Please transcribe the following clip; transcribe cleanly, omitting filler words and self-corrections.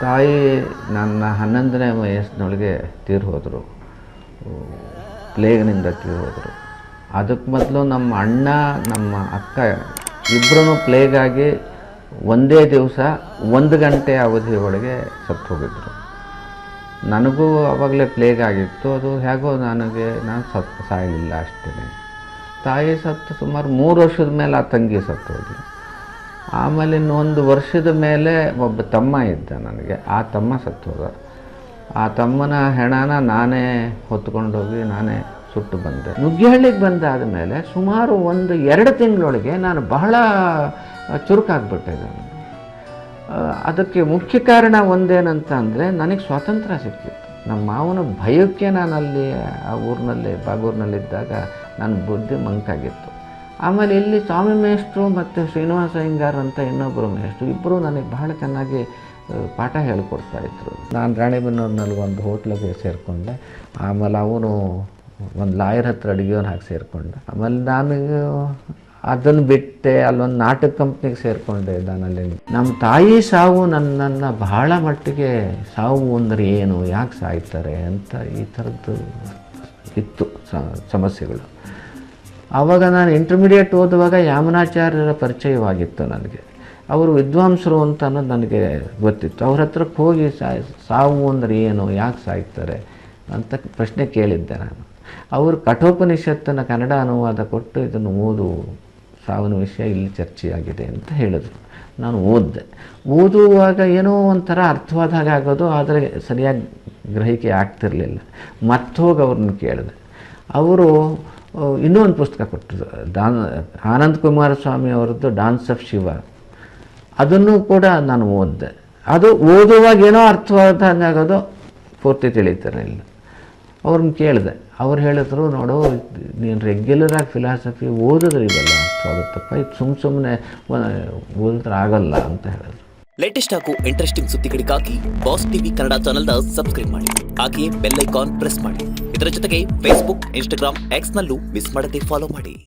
ತಾಯಿ ನನ್ನ 11ನೇ ವಯಸ್ಸಿನೊಳಗೆ ತೀರಿ ಹೋದರು. ಪ್ಲೇಗ್ನಿಂದ ತೀರಿ ಹೋದರು. ಅದಕ್ಕೆ ಮೊದಲು ನಮ್ಮ ಅಣ್ಣ ನಮ್ಮ ಅಕ್ಕ ಇಬ್ಬರೂ ಪ್ಲೇಗಾಗಿ ಒಂದೇ ದಿವಸ 1 ಗಂಟೆ ಅವಧಿ ಒಳಗೆ ಸತ್ತು ಹೋಗಿದ್ದರು. ನನಗೂ ಆವಾಗಲೇ ಪ್ಲೇಗ್ ಆಗಿತ್ತು. ಅದು ಹೇಗೋ ನಾನು ಸಾಯಲಿಲ್ಲ ಅಷ್ಟೇ. ತಾಯಿ ಸತ್ತು ಸುಮಾರು 3 ವರ್ಷದ ಮೇಲೆ ಆ ತಂಗಿ ಸತ್ತು ಹೋದ್ಲು. ಆಮೇಲೆ ಇನ್ನೊಂದು ವರ್ಷದ ಮೇಲೆ ಒಬ್ಬ ತಮ್ಮ ಇದ್ದ ನನಗೆ. ಆ ತಮ್ಮ ಸತ್ತು ಹೋದ. ಆ ತಮ್ಮನ ಹೆಣನ ನಾನೇ ಹೊತ್ಕೊಂಡೋಗಿ ನಾನೇ ಸುಟ್ಟು ಬಂದೆ. ನುಗ್ಗೇಹಳ್ಳಿಗೆ ಬಂದಾದ ಮೇಲೆ ಸುಮಾರು 1-2 ತಿಂಗಳೊಳಗೆ ನಾನು ಬಹಳ ಚುರುಕಾಗ್ಬಿಟ್ಟೆ. ಅದಕ್ಕೆ ಮುಖ್ಯ ಕಾರಣ ಒಂದೇನಂತ ಅಂದರೆ, ನನಗೆ ಸ್ವಾತಂತ್ರ್ಯ ಸಿಕ್ಕಿತ್ತು. ನಮ್ಮ ಮಾವನ ಭಯಕ್ಕೆ ನಾನಲ್ಲಿ ಆ ಊರಿನಲ್ಲಿ ಬಾಗೂರಿನಲ್ಲಿದ್ದಾಗ ನನ್ನ ಬುದ್ಧಿ ಮಂಕಾಗಿತ್ತು. ಆಮೇಲೆ ಇಲ್ಲಿ ಸ್ವಾಮಿ ಮೇಷ್ಟ್ರು ಮತ್ತು ಶ್ರೀನಿವಾಸ ಅಯ್ಯಂಗಾರ್ ಅಂತ ಇನ್ನೊಬ್ಬರು ಮೇಷ್ಟ್ರು ಇಬ್ಬರು ನನಗೆ ಬಹಳ ಚೆನ್ನಾಗಿ ಪಾಠ ಹೇಳಿಕೊಡ್ತಾಯಿದ್ರು. ನಾನು ರಾಣೆಬೆನ್ನೂರಿನಲ್ಲಿ ಒಂದು ಹೋಟ್ಲಿಗೆ ಸೇರಿಕೊಂಡೆ. ಆಮೇಲೆ ಅವನು ಒಂದು ಲಾಯರ್ ಹತ್ರ ಅಡುಗೆಯವನು ಹಾಕಿ ಸೇರಿಕೊಂಡೆ. ಆಮೇಲೆ ನಾನು ಅದನ್ನು ಬಿಟ್ಟೆ ಅಲ್ಲೊಂದು ನಾಟಕ ಕಂಪ್ನಿಗೆ ಸೇರಿಕೊಂಡೆ. ನಾನಲ್ಲಿ ನಮ್ಮ ತಾಯಿ ಸಾವು ನನ್ನನ್ನು ಬಹಳ ಮಟ್ಟಿಗೆ, ಸಾವು ಅಂದರೆ ಏನು, ಯಾಕೆ ಸಾಯ್ತಾರೆ ಅಂತ ಈ ಥರದ್ದು ಇತ್ತು ಸಮಸ್ಯೆಗಳು. ಆವಾಗ ನಾನು ಇಂಟರ್ಮೀಡಿಯೇಟ್ ಓದುವಾಗ ಯಾಮನಾಚಾರ್ಯರ ಪರಿಚಯವಾಗಿತ್ತು ನನಗೆ. ಅವರು ವಿದ್ವಾಂಸರು ಅಂತ ಅನ್ನೋದು ನನಗೆ ಗೊತ್ತಿತ್ತು. ಅವ್ರ ಹತ್ರಕ್ಕೆ ಹೋಗಿ ಸಾವು ಅಂದರೆ ಏನು, ಯಾಕೆ ಸಾಯ್ತಾರೆ ಅಂತ ಪ್ರಶ್ನೆ ಕೇಳಿದ್ದೆ ನಾನು. ಅವರು ಕಠೋಪನಿಷತ್ತನ್ನು ಕನ್ನಡ ಅನುವಾದ ಕೊಟ್ಟು ಇದನ್ನು ಓದು, ಸಾವಿನ ವಿಷಯ ಇಲ್ಲಿ ಚರ್ಚೆಯಾಗಿದೆ ಅಂತ ಹೇಳಿದ್ರು. ನಾನು ಓದುವಾಗ ಏನೋ ಒಂಥರ ಅರ್ಥವಾದ ಹಾಗೆ ಆಗೋದು, ಆದರೆ ಸರಿಯಾಗಿ ಗ್ರಹಿಕೆ ಆಗ್ತಿರಲಿಲ್ಲ. ಮತ್ತೋಗಿ ಅವ್ರನ್ನ ಕೇಳಿದೆ. ಅವರು ಇನ್ನೂ ಒಂದು ಪುಸ್ತಕ ಕೊಟ್ಟರು, ಆನಂದ ಕುಮಾರಸ್ವಾಮಿ ಅವರದ್ದು ಡಾನ್ಸ್ ಆಫ್ ಶಿವ. ಅದನ್ನು ಕೂಡ ನಾನು ಓದಿದೆ. ಅದು ಓದುವಾಗ ಏನೋ ಅರ್ಥವಾದ ಹಾಗಾಗೋದು, ಪೂರ್ತಿ ತಿಳಿತಿರಲಿಲ್ಲ. ಅವ್ರನ್ನ ಕೇಳಿದೆ. ಅವ್ರು ಹೇಳಿದ್ರು, ನೋಡು ನೀನು ರೆಗ್ಯುಲರಾಗಿ ಫಿಲಾಸಫಿ ಓದಿದ್ರೆ ಇವೆಲ್ಲ ಅರ್ಥವಾಗುತ್ತಪ್ಪ, ಇದು ಸುಮ್ಮನೆ ಓದಿದ್ರೆ ಆಗಲ್ಲ ಅಂತ ಹೇಳಿದ್ರು. ಲೇಟೆಸ್ಟ್ ಹಾಗೂ ಇಂಟ್ರೆಸ್ಟಿಂಗ್ ಸುದ್ದಿಗಳಿಗಾಗಿ ಬಾಸ್ ಟಿವಿ ಕನ್ನಡ ಚಾನೆಲ್ನ ಸಬ್ಸ್ಕ್ರೈಬ್ ಮಾಡಿ. ಹಾಗೆಯೇ ಬೆಲ್ ಐಕಾನ್ ಪ್ರೆಸ್ ಮಾಡಿ. ಇದರ ಜೊತೆಗೆ ಫೇಸ್ಬುಕ್, ಇನ್ಸ್ಟಾಗ್ರಾಮ್, ಎಕ್ಸ್ನಲ್ಲೂ ಮಿಸ್ ಮಾಡದೆ ಫಾಲೋ ಮಾಡಿ.